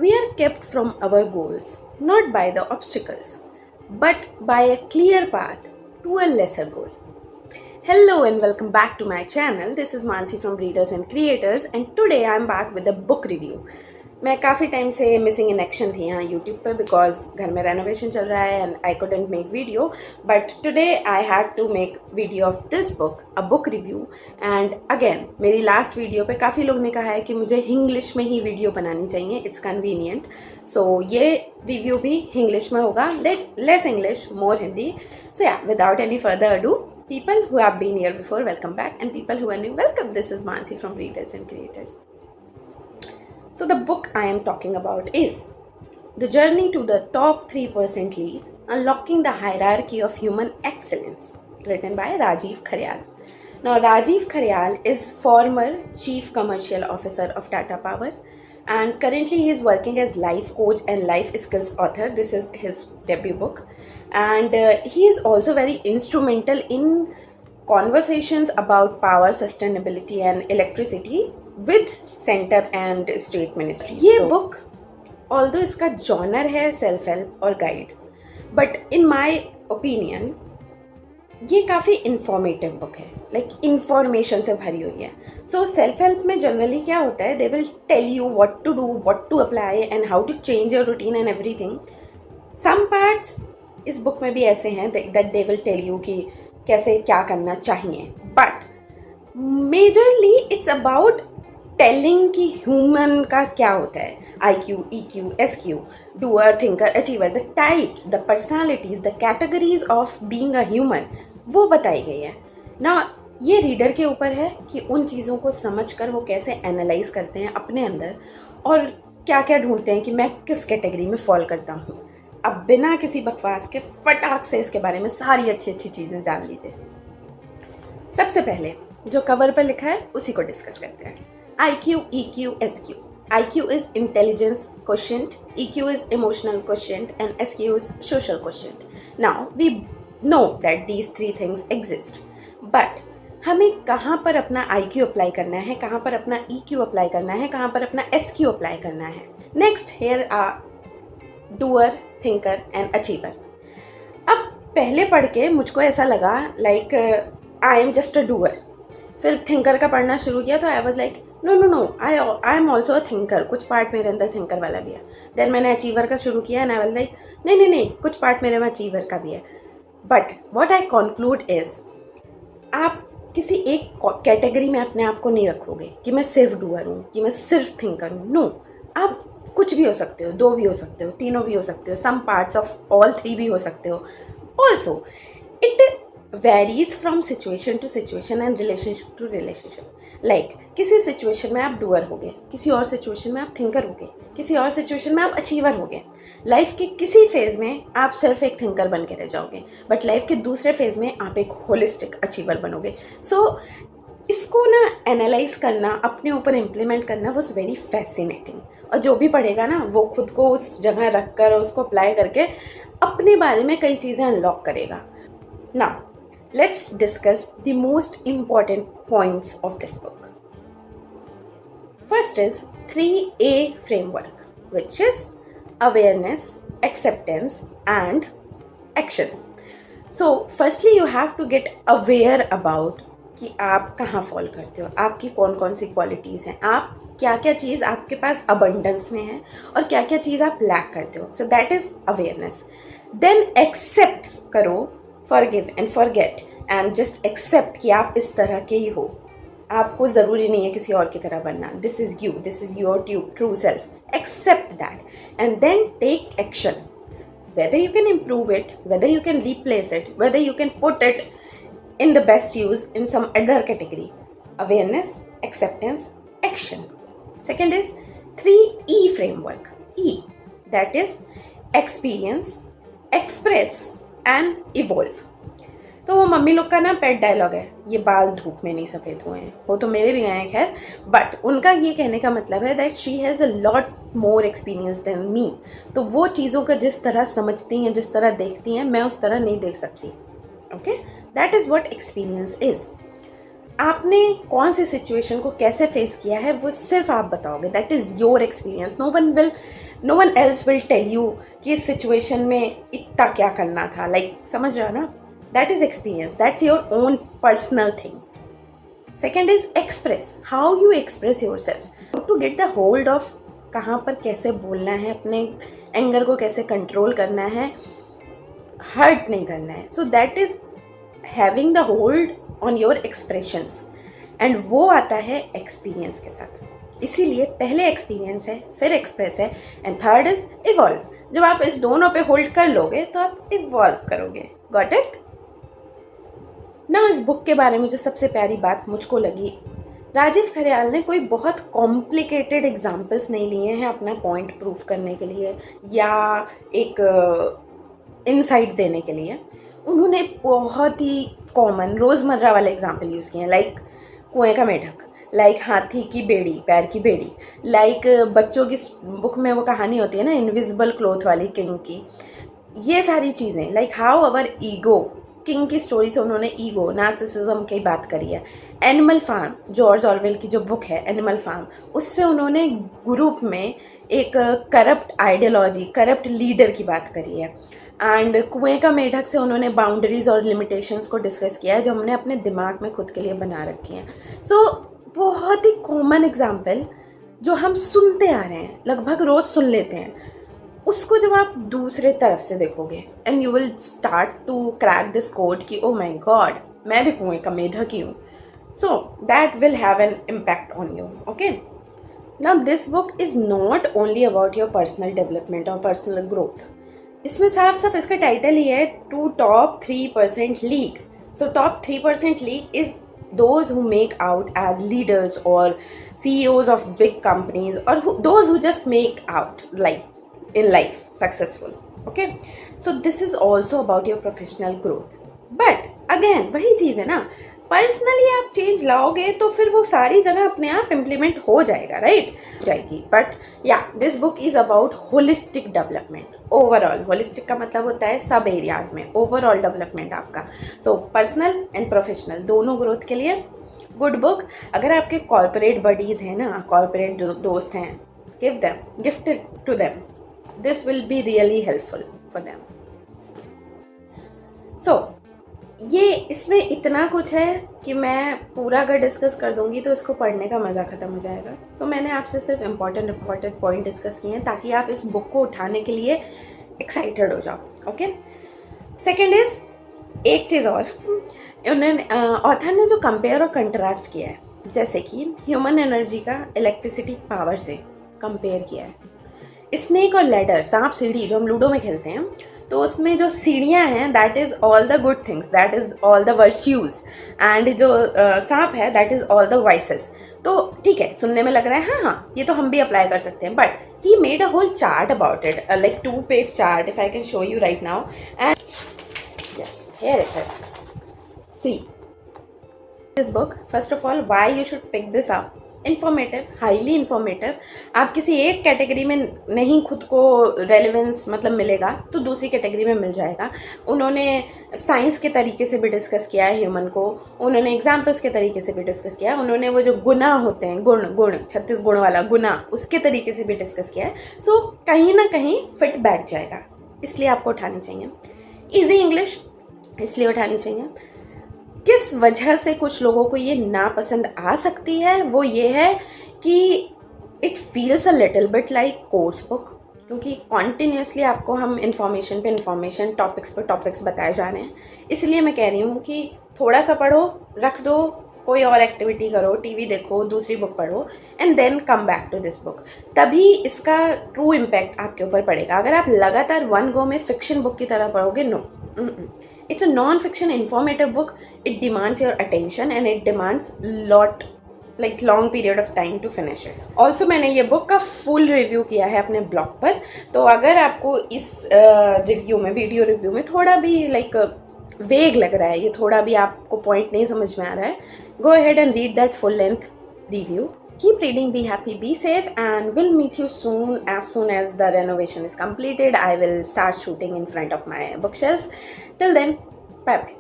We are kept from our goals not by the obstacles, but by a clear path to a lesser goal. Hello and welcome back to my channel. This is Mansi from Readers and Creators and today I am back with a book review. मैं काफ़ी time से missing in action थी यहाँ YouTube पे because घर में renovation चल रहा है and I couldn't make video but today I had to make video of this book a book review and again मेरी लास्ट वीडियो पे काफ़ी लोग ने कहा है कि मुझे इंग्लिश में ही वीडियो बनानी चाहिए, इट्स कन्वीनियंट. सो ये रिव्यू भी इंग्लिश में होगा, लेस इंग्लिश मोर हिंदी. सो या without any further ado, people who have been here before, welcome back, and people who are new, welcome. This is Mansi from Readers and Creators. So the book I am talking about is The Journey to the Top 3% League, Unlocking the Hierarchy of Human Excellence, written by Rajiv Kharyal. Now Rajiv Kharyal is former Chief Commercial Officer of Tata Power and currently he is working as life coach and life skills author. This is his debut book and he is also very instrumental in conversations about power, sustainability and electricity with center and state ministries. ये book although इसका genre है self help और guide, but in my opinion ये काफ़ी informative book है, like information से भरी हुई है. सो सेल्फ हेल्प में जनरली क्या होता है, they will tell you what to do, what to apply and how to change your routine and everything. Some parts इस बुक में भी ऐसे हैं that they will tell you कि कैसे क्या करना चाहिए, but majorly it's about telling कि ह्यूमन का क्या होता है, IQ, EQ, SQ, doer, thinker, achiever, the types, the personalities, the categories of being a human वो बताई गई है ना. ये रीडर के ऊपर है कि उन चीज़ों को समझकर वो कैसे एनालाइज करते हैं अपने अंदर और क्या क्या ढूंढते हैं कि मैं किस कैटेगरी में फॉल करता हूँ. अब बिना किसी बकवास के फटाक से इसके बारे में सारी अच्छी अच्छी चीज़ें जान लीजिए. सबसे पहले जो कवर पर लिखा है उसी को डिस्कस करते हैं. IQ, EQ, SQ. IQ is intelligence quotient, EQ is emotional quotient, and SQ is social quotient. Now, we know that these three things exist. But हमें कहाँ पर अपना IQ अप्लाई करना है, कहाँ पर अपना EQ अप्लाई करना है, कहाँ पर अपना SQ अप्लाई करना है. Next, here are doer, thinker and achiever. अब पहले पढ़ के मुझको ऐसा लगा like I am just a doer. फिर थिंकर का पढ़ना शुरू किया तो I was like no I am also a thinker, कुछ पार्ट मेरे अंदर थिंकर वाला भी है. देन मैंने अचीवर का शुरू किया एंड आई वाज लाइक नहीं कुछ पार्ट मेरे में अचीवर का भी है. But what I conclude is आप किसी एक कैटेगरी में अपने आप को नहीं रखोगे कि मैं सिर्फ डूअर हूँ, कि मैं सिर्फ थिंकर हूँ. नो, आप कुछ भी हो सकते हो, दो भी हो सकते हो, तीनों भी हो सकते हो, some parts of all three भी हो सकते हो. Also it varies from situation to situation and relationship to relationship. Like किसी सिचुएशन में आप डूअर होगे, किसी और सिचुएशन में आप थिंकर होगे, किसी और सिचुएशन में आप अचीवर होगे. लाइफ के किसी फेज़ में आप सिर्फ एक थिंकर बन के रह जाओगे, बट लाइफ के दूसरे फेज़ में आप एक होलिस्टिक अचीवर बनोगे. सो इसको ना एनालाइज करना, अपने ऊपर इम्प्लीमेंट करना वॉज वेरी फैसिनेटिंग. और जो भी पढ़ेगा ना वो खुद को उस जगह रख कर उसको अप्लाई करके अपने बारे में कई चीज़ें अनलॉक करेगा. ना let's discuss the most important points of this book. First is 3A framework, which is awareness, acceptance and action. So firstly you have to get aware about कि आप कहाँ फॉल करते हो, आपकी कौन कौन सी क्वालिटीज़ हैं, आप क्या क्या चीज़ आपके पास अबंडेंस में है और क्या क्या चीज़ आप लैक करते हो. So that is awareness. Then accept करो, forgive and forget and just accept कि आप इस तरह के ही हो, आपको ज़रूरी नहीं है किसी और की तरह बनना. This is you, this is your true self. Accept that and then take action. whether you can improve it, whether you can replace it, whether you can put it in the best use in some other category. Awareness, acceptance, action. Second is 3E framework. E, that is experience, express and evolve. तो वो mummy लोग का ना पेट dialogue है, ये बाल धूप में नहीं सफ़ेद हुए हैं. वो तो मेरे भी गए हैं खैर, बट उनका ये कहने का मतलब है that she has a lot more experience than me. तो वो चीज़ों का जिस तरह समझती हैं, जिस तरह देखती हैं, मैं उस तरह नहीं देख सकती. Okay, that is what experience is. आपने कौन सी सिचुएशन को कैसे फेस किया है वो सिर्फ आप बताओगे. That is your experience. No one will no one else will tell you कि इस सिचुएशन में इतना क्या करना था, लाइक समझ रहे हो ना, that is experience, that's your own personal thing. Second is express, how you express your self, to get the hold of कहाँ पर कैसे बोलना है, अपने एंगर को कैसे कंट्रोल करना है, हर्ट नहीं करना है. So that is having the hold on your expressions, and वो आता है एक्सपीरियंस के साथ. इसीलिए पहले एक्सपीरियंस है, फिर एक्सप्रेस है, एंड थर्ड इज इवॉल्व. जब आप इस दोनों पे होल्ड कर लोगे तो आप इवॉल्व करोगे. Got it? ना इस बुक के बारे में जो सबसे प्यारी बात मुझको लगी, राजीव खरेयाल ने कोई बहुत कॉम्प्लिकेटेड एग्जाम्पल्स नहीं लिए हैं अपना पॉइंट प्रूव करने के लिए या एक इनसाइट देने के लिए. उन्होंने बहुत ही कॉमन रोज़मर्रा वाले एग्जाम्पल यूज़ किए हैं, लाइक कुएं का मेढक, लाइक हाथी की बेड़ी, पैर की बेड़ी, लाइक बच्चों की बुक में वो कहानी होती है ना इनविजिबल क्लॉथ वाली किंग की. ये सारी चीज़ें, like how our ego, king की स्टोरी से उन्होंने ईगो, नार्सिसिज्म की बात करी है. एनिमल फार्म, जॉर्ज ऑरवेल की जो बुक है एनिमल फार्म, उससे उन्होंने ग्रुप में एक करप्ट आइडियोलॉजी, करप्ट लीडर की बात करी है. एंड कुएं का मेढक से उन्होंने बाउंड्रीज और लिमिटेशंस को डिस्कस किया है जो हमने अपने दिमाग में खुद के लिए बना रखी हैं. सो बहुत ही कॉमन एग्जाम्पल जो हम सुनते आ रहे हैं, लगभग रोज़ सुन लेते हैं, उसको जब आप दूसरे तरफ से देखोगे and you will start to crack this code कि ओ माय गॉड, मैं भी कुएं का मेढक ही हूँ. So that will have an impact on you. Okay, now this book is not only about your personal development और पर्सनल ग्रोथ. इसमें साफ इसका टाइटल ही है to top 3% league. So top 3% league is those who make out as leaders or CEOs of big companies, or those who just make out like in life successful. Okay, so this is also about your professional growth. But again वही चीज़ है ना, personally आप change लाओगे तो फिर वो सारी जगह अपने आप इम्प्लीमेंट हो जाएगा, राइट जाएगी. बट या this book is about holistic development. Overall, holistic का मतलब होता है सब एरियाज़ में ओवरऑल डेवलपमेंट आपका. सो पर्सनल एंड प्रोफेशनल दोनों ग्रोथ के लिए गुड बुक. अगर आपके कॉर्पोरेट बडीज़ हैं ना, कॉर्पोरेट दोस्त हैं, give them, gift it to them. This will be really helpful for them. So ये इसमें इतना कुछ है कि मैं पूरा अगर डिस्कस कर दूंगी तो इसको पढ़ने का मज़ा ख़त्म हो जाएगा. सो मैंने आपसे सिर्फ इम्पॉर्टेंट पॉइंट डिस्कस किए हैं ताकि आप इस बुक को उठाने के लिए एक्साइटेड हो जाओ. ओके, सेकेंड इज़ एक चीज़ और, उन्होंने ऑथर ने जो कंपेयर और कंट्रास्ट किया है, जैसे कि ह्यूमन एनर्जी का इलेक्ट्रिसिटी पावर से कंपेयर किया है. स्नेक और लैडर, सांप सीढ़ी जो हम लूडो में खेलते हैं, तो उसमें जो सीढ़ियाँ हैं that is all the good things, that is all the virtues, and जो सांप है that is all the vices. तो ठीक है, सुनने में लग रहा है हाँ ये तो हम भी अप्लाई कर सकते हैं, but he made a whole chart about it, like 2-page chart, if I can show you right now. And yes, here it is. See this book, first of all why you should pick this up. Informative, highly informative. आप किसी एक category में नहीं खुद को relevance मतलब मिलेगा तो दूसरी कैटेगरी में मिल जाएगा. उन्होंने साइंस के तरीके से भी डिस्कस किया है ह्यूमन को, उन्होंने एग्जाम्पल्स के तरीके से भी डिस्कस किया है, उन्होंने वो जो गुना होते हैं, गुण 36 गुण वाला गुना, उसके तरीके से भी डिस्कस किया है. सो कहीं ना कहीं फिट बैठ जाएगा, इसलिए आपको उठानी चाहिए. ईजी इंग्लिश इसलिए उठानी चाहिए. किस वजह से कुछ लोगों को ये नापसंद आ सकती है, वो ये है कि it feels a little bit like course book, क्योंकि कॉन्टीन्यूसली आपको हम इन्फॉर्मेशन पे इन्फॉर्मेशन, टॉपिक्स पे टॉपिक्स बताए जा रहे हैं. इसलिए मैं कह रही हूँ कि थोड़ा सा पढ़ो, रख दो, कोई और एक्टिविटी करो, टीवी देखो, दूसरी बुक पढ़ो, and then come back to this book. तभी इसका ट्रू इम्पैक्ट आपके ऊपर पड़ेगा. अगर आप लगातार वन गो में फिक्शन बुक की तरह पढ़ोगे, no, it's a non-fiction informative book. It demands your attention and it demands long period of time to finish it. Also मैंने ये बुक का फुल रिव्यू किया है अपने ब्लॉग पर, तो अगर आपको इस रिव्यू में, वीडियो रिव्यू में थोड़ा भी वेग लग रहा है, ये थोड़ा भी आपको पॉइंट नहीं समझ में आ रहा है, go ahead and read that full length review. Keep reading, be happy, be safe, and we'll meet you soon as the renovation is completed. I will start shooting in front of my bookshelf. Till then, bye bye.